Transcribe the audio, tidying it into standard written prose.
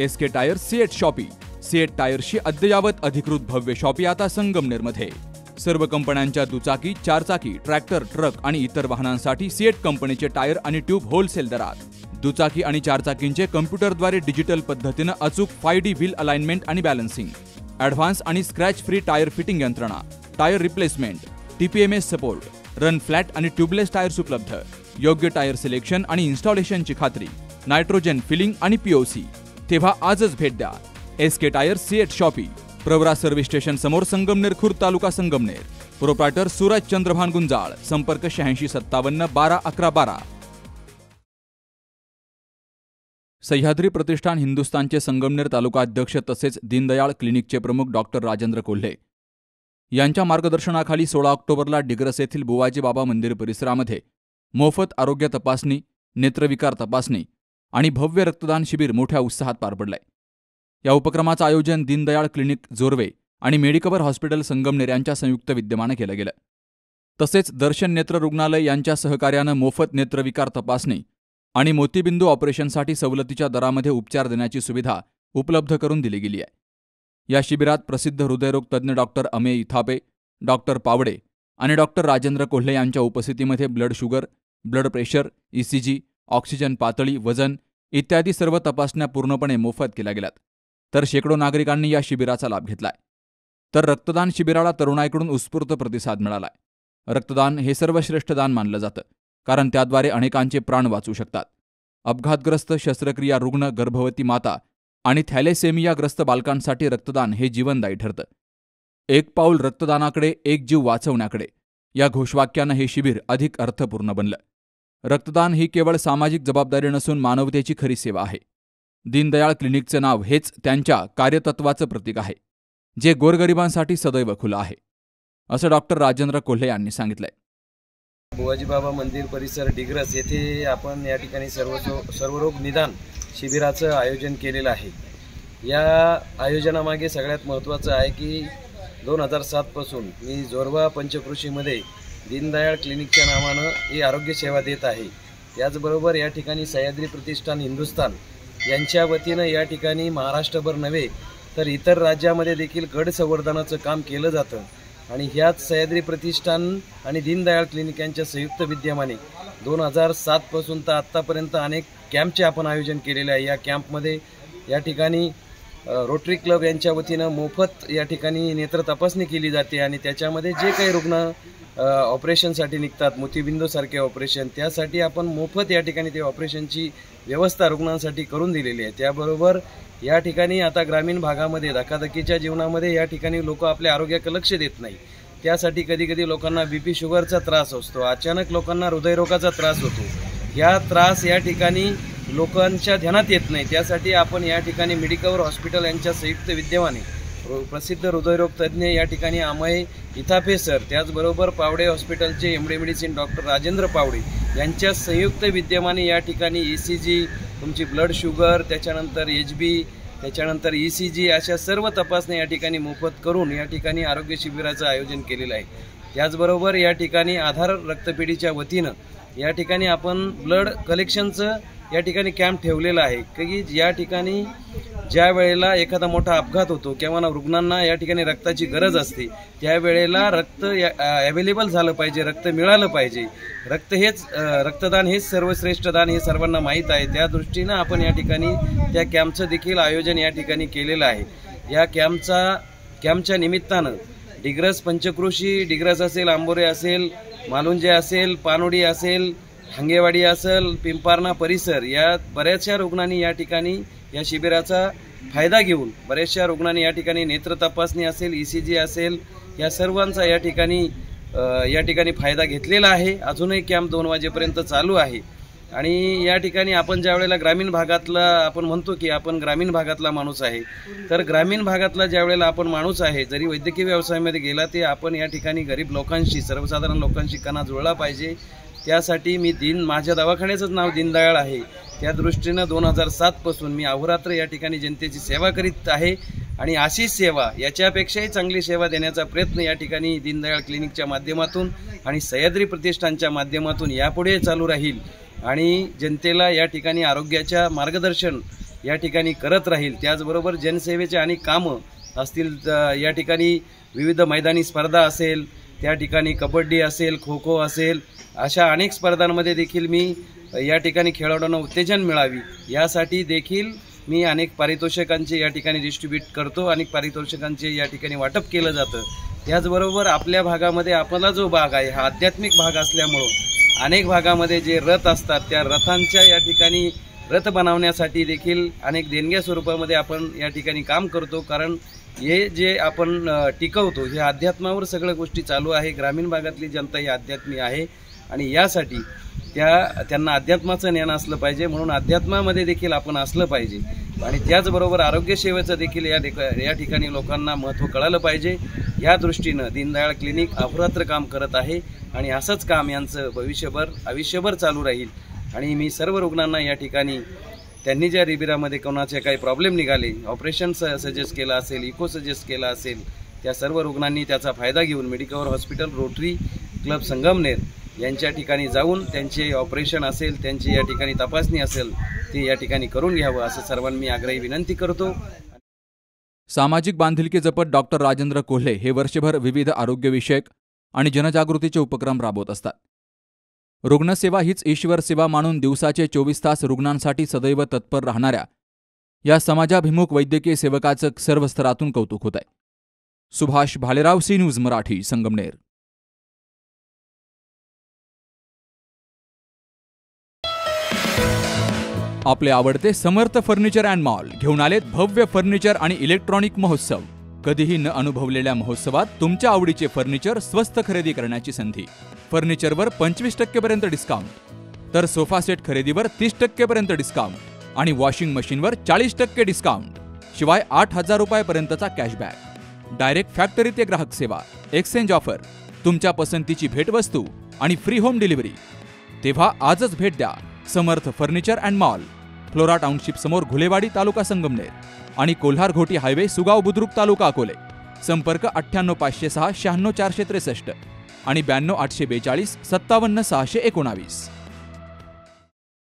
SK tyre CEAT shoppe. CEAT टायर्सची अद्ययावत अधिकृत भव्य शॉपी आता संगमनेरमध्ये। सर्व कंपन्यांच्या दुचाकी, चारचाकी, ट्रॅक्टर, ट्रक आणि इतर वाहनांसाठी सीएट कंपनीचे टायर आणि ट्यूब होलसेल दरात। दुचाकी आणि चारचाकींचे कम्प्युटरद्वारे डिजिटल पद्धतीने अचूक 5D व्हील अलाइनमेंट आणि बॅलन्सिंग, ॲडव्हान्स आणि स्क्रॅच फ्री टायर फिटिंग यंत्रणा, tyre replacement, TPMS support, run flat आणि ट्यूबलेस टायर्स उपलब्ध। योग्य टायर सिलेक्शन आणि इन्स्टॉलेशनची खात्री, नायट्रोजन फिलिंग आणि POC। तेव्हा आजच भेट द्या SK tyre CEAT shoppe, Pravara service station समोर, संगमनेर खुर्द, तालुका संगमनेर। प्रोप्रायटर सूरज चंद्रभान गुंजाळ। संपर्क 8657 12 11 12। सह्याद्री प्रतिष्ठान हिंदुस्थानचे संगमनेर तालुका अध्यक्ष तसेच दीनदयाळ क्लिनिकचे प्रमुख डॉक्टर राजेंद्र कोल्हे यांच्या मार्गदर्शनाखाली 16 ऑक्टोबरला डिग्रस येथील बुवाजी बाबा मंदिर परिसरामध्ये मोफत आरोग्य तपासणी, नेत्रविकार तपासणी आणि भव्य रक्तदान शिबिर मोठ्या उत्साहात पार पडले। या उपक्रमाचे आयोजन दीनदयाळ क्लिनिक जोरवे आणि मेडिकवर हॉस्पिटल संगमनेर यांच्या संयुक्त विद्यमाने केले गेले। तसेच दर्शन नेत्र रुग्णालय यांच्या सहकार्याने मोफत नेत्रविकार तपासणी आणि मोतीबिंदू ऑपरेशनसाठी सवलतीच्या दरामध्ये उपचार देण्याची सुविधा उपलब्ध करून दिली गेली आहे। या शिबिरात प्रसिद्ध हृदयरोग तज्ज्ञ डॉक्टर अमेय इथापे, डॉक्टर पावडे आणि डॉक्टर राजेंद्र कोल्हे यांच्या उपस्थितीमध्ये blood sugar, blood pressure, ECG, oxygen पातळी, वजन इत्यादी सर्व तपासण्या पूर्णपणे मोफत केल्या गेल्यात। तर शेकडो नागरिकांनी या शिबिराचा लाभ घेतलाय। तर रक्तदान शिबिराला तरुणाईकडून उत्स्फूर्त प्रतिसाद मिळालाय। रक्तदान हे सर्वश्रेष्ठ दान मानलं जातं, कारण त्याद्वारे अनेकांचे प्राण वाचू शकतात। अपघातग्रस्त, शस्त्रक्रिया रुग्ण, गर्भवती माता आणि थॅलेसेमियाग्रस्त बालकांसाठी रक्तदान हे जीवनदायी ठरतं। एक पाऊल रक्तदानाकडे, एक जीव वाचवण्याकडे या घोषवाक्यानं हे शिबिर अधिक अर्थपूर्ण बनलं। रक्तदान ही केवळ सामाजिक जबाबदारी नसून मानवतेची खरी सेवा आहे। दीनदयाळ क्लिनिकचे नाव हेच त्यांच्या कार्यतत्वाचं प्रतीक आहे, जे गोरगरिबांसाठी सदैव खुलं आहे, असं डॉक्टर राजेंद्र कोल्हे यांनी सांगितलंय। बुवाजी बाबा मंदिर परिसर डिग्रस येथे आपण या ठिकाणी सर्वरोग निदान शिबिराचं आयोजन केलेलं आहे। या आयोजनामागे सगळ्यात महत्त्वाचं आहे की 2007 पासून मी जोरवा पंचकृषीमध्ये दीनदयाळ क्लिनिकच्या नावानं ही आरोग्य सेवा देत आहे। याचबरोबर या ठिकाणी सह्याद्री प्रतिष्ठान हिंदुस्थान यांच्या वतीनं या ठिकाणी महाराष्ट्रभर नव्हे तर इतर राज्यामध्ये देखील गड संवर्धनाचं काम केलं जातं आणि ह्याच सह्याद्री प्रतिष्ठान आणि दीनदयाळ क्लिनिक यांच्या संयुक्त विद्यमाने 2007 पासून तर आत्तापर्यंत अनेक कॅम्पचे आपण आयोजन केलेले आहे। या कॅम्पमध्ये या ठिकाणी रोटरी क्लब यांच्या वतीनं मोफत या ठिकाणी नेत्र तपासणी केली जाते आणि त्याच्यामध्ये जे काही रुग्ण ऑपरेशनसाठी निघतात, मोतीबिंदूसारखे ऑपरेशन, त्यासाठी आपण मोफत या ठिकाणी ते ऑपरेशनची व्यवस्था रुग्णांसाठी करून दिलेली आहे। त्याबरोबर या ठिकाणी आता ग्रामीण भागामध्ये धकाधकीच्या जीवनामध्ये या ठिकाणी लोक आपल्या आरोग्याकडे लक्ष देत नाही। त्यासाठी कधी लोकांना BP शुगरचा त्रास असतो, अचानक लोकांना हृदयरोगाचा त्रास होतो। या त्रास या ठिकाणी लोकांच्या ध्यानात येत नाही। त्यासाठी आपण या ठिकाणी मेडिकवर हॉस्पिटल यांच्या संयुक्त विद्यमाने प्रसिद्ध हृदयरोग तज्ज्ञ या ठिकाणी अमेय इथापे सर, त्याचबरोबर पावडे हॉस्पिटलचे MD medicine doctor Rajendra Pawde यांच्या संयुक्त विद्यमाने या ठिकाणी ECG, तुमची ब्लड शुगर, त्याच्यानंतर HB, त्याच्यानंतर ECG अशा सर्व तपासण्या या ठिकाणी मोफत करून या ठिकाणी आरोग्य शिबिराचं आयोजन केलेलं आहे। त्याचबरोबर या ठिकाणी आधार रक्तपेढीच्या वतीनं या ठिकाणी आपण ब्लड कलेक्शनचं या ठिकाणी कॅम्प ठेवलेला आहे की या ठिकाणी ज्या वेळेला एखादा मोठा अपघात होतो किंवा रुग्णांना या ठिकाणी रक्ताची गरज असते, त्यावेळेला रक्त अवेलेबल झालं पाहिजे, रक्त मिळालं पाहिजे। रक्तदान हेच सर्वश्रेष्ठ दान हे सर्वांना माहीत आहे। त्या दृष्टीनं आपण या ठिकाणी त्या कॅम्पचं देखील आयोजन या ठिकाणी केलेलं आहे। या कॅम्पच्या निमित्तानं डिग्रस पंचकृषी, डिग्रस असेल, आंबोरे असेल, मालुंजे असेल, पानोडी असेल, हांगेवाडी असेल, पिंपारणा परिसर या बऱ्याचशा रुग्णांनी या ठिकाणी या शिबिराचा फायदा घेऊन बऱ्याचशा रुग्णांनी या ठिकाणी नेत्र तपासणी असेल, ECG असेल, या सर्वांचा या ठिकाणी फायदा घेतलेला आहे। अजूनही कॅम्प 2 वाजेपर्यंत चालू आहे आणि या ठिकाणी आपण ज्या वेळेला ग्रामीण भागातला आपण म्हणतो की आपण ग्रामीण भागातला माणूस आहे, तर ग्रामीण भागातला ज्या वेळेला आपण माणूस आहे, जरी वैद्यकीय व्यवसायामध्ये गेला ते आपण या ठिकाणी गरीब लोकांशी, सर्वसाधारण लोकांशी कणा जुळला पाहिजे। त्यासाठी मी माझ्या दवाखान्याचंच नाव दीनदयाळ आहे। त्या दृष्टीनं 2007 पासून मी अहोरात्र या ठिकाणी जनतेची सेवा करीत आहे आणि अशीच सेवा, याच्यापेक्षाही चांगली सेवा देण्याचा प्रयत्न या ठिकाणी दीनदयाळ क्लिनिकच्या माध्यमातून आणि सह्याद्री प्रतिष्ठानच्या माध्यमातून यापुढे चालू राहील आणि जनतेला या ठिकाणी आरोग्याच्या मार्गदर्शन या ठिकाणी करत राहील। त्याचबरोबर जनसेवेचे अनेक कामं असतील, या ठिकाणी विविध मैदानी स्पर्धा असेल, त्या ठिकाणी कबड्डी असेल, खो खो असेल, अशा अनेक स्पर्धांमध्ये देखील मी या ठिकाणी खेळाडूंना उत्तेजन मिळावी यासाठी देखील मी अनेक पारितोषिकांचे या ठिकाणी डिस्ट्रीब्यूट करतो, अनेक पारितोषिकांचे या ठिकाणी वाटप केलं जातं। त्याचबरोबर आपल्या भागामध्ये आपला जो भाग आहे हा आध्यात्मिक भाग असल्यामुळं अनेक भागामध्ये जे रथ असतात त्या रथांच्या या ठिकाणी रथ बनवण्यासाठी देखील अनेक देणग्या स्वरूपामध्ये आपण या ठिकाणी काम करतो, कारण हे जे आपण टिकवतो हे अध्यात्मावर सगळ्या गोष्टी चालू आहे। ग्रामीण भागातली जनता ही अध्यात्मी आहे आणि यासाठी त्यांना अध्यात्माचं ज्ञान असलं पाहिजे, म्हणून अध्यात्मामध्ये देखील आपण असलं पाहिजे आणि त्याचबरोबर आरोग्य सेवेचं देखील या ठिकाणी लोकांना महत्त्व कळालं पाहिजे। या दृष्टीनं दीनदयाळ क्लिनिक अहोरात्र काम करत आहे आणि असंच काम यांचं आयुष्यभर चालू राहील। आणि मी सर्व रुग्णांना या ठिकाणी त्यांनी ज्या रिबिरामध्ये कोणाचे काही प्रॉब्लेम निघाले, ऑपरेशन सजेस्ट केलं असेल, इको सजेस्ट केला असेल, त्या सर्व रुग्णांनी त्याचा फायदा घेऊन Medicover hospital, rotary club Sangamner यांच्या ठिकाणी जाऊन त्यांचे ऑपरेशन असेल, त्यांची या ठिकाणी तपासणी असेल ते या ठिकाणी करून घ्यावं असं सर्वांनी मी आग्रही विनंती करतो। सामाजिक बांधिलकी जपत डॉक्टर राजेंद्र कोल्हे हे वर्षभर विविध आरोग्यविषयक आणि जनजागृतीचे उपक्रम राबवत असतात। रुग्णसेवा हीच ईश्वर सेवा मानून दिवसाचे 24 तास रुग्णांसाठी सदैव तत्पर राहणाऱ्या या समाजाभिमुख वैद्यकीय सेवकाचं सर्व स्तरातून कौतुक होत आहे। Subhash Bhalerao, C news Marathi, Sangamner. आपले आवडते समर्थ फर्निचर अँड मॉल घेऊन आलेत भव्य फर्निचर आणि इलेक्ट्रॉनिक महोत्सव। कधीही न अनुभवलेल्या महोत्सवात तुमच्या आवडीचे फर्निचर स्वस्त खरेदी करण्याची संधी। फर्निचरवर 25% पर्यंत डिस्काउंट, तर सोफा सेट खरेदीवर 30% पर्यंत डिस्काउंट आणि वॉशिंग मशीनवर 40% डिस्काउंट, शिवाय 8,000 रुपयांपर्यंतचा कॅशबॅक। डायरेक्ट फॅक्टरी ते ग्राहक सेवा, एक्सचेंज ऑफर, तुमच्या पसंतीची भेटवस्तू आणि फ्री होम डिलिव्हरी। तेव्हा आजच भेट द्या Samarth furniture and mall, flora township समोर घुलेवाडी, तालुका संगमनेर आणि कोल्हार घोटी हायवे, सुगाव बुद्रुक, तालुका अकोले। संपर्क 98 506 96 463 आणि 92 842 57 619।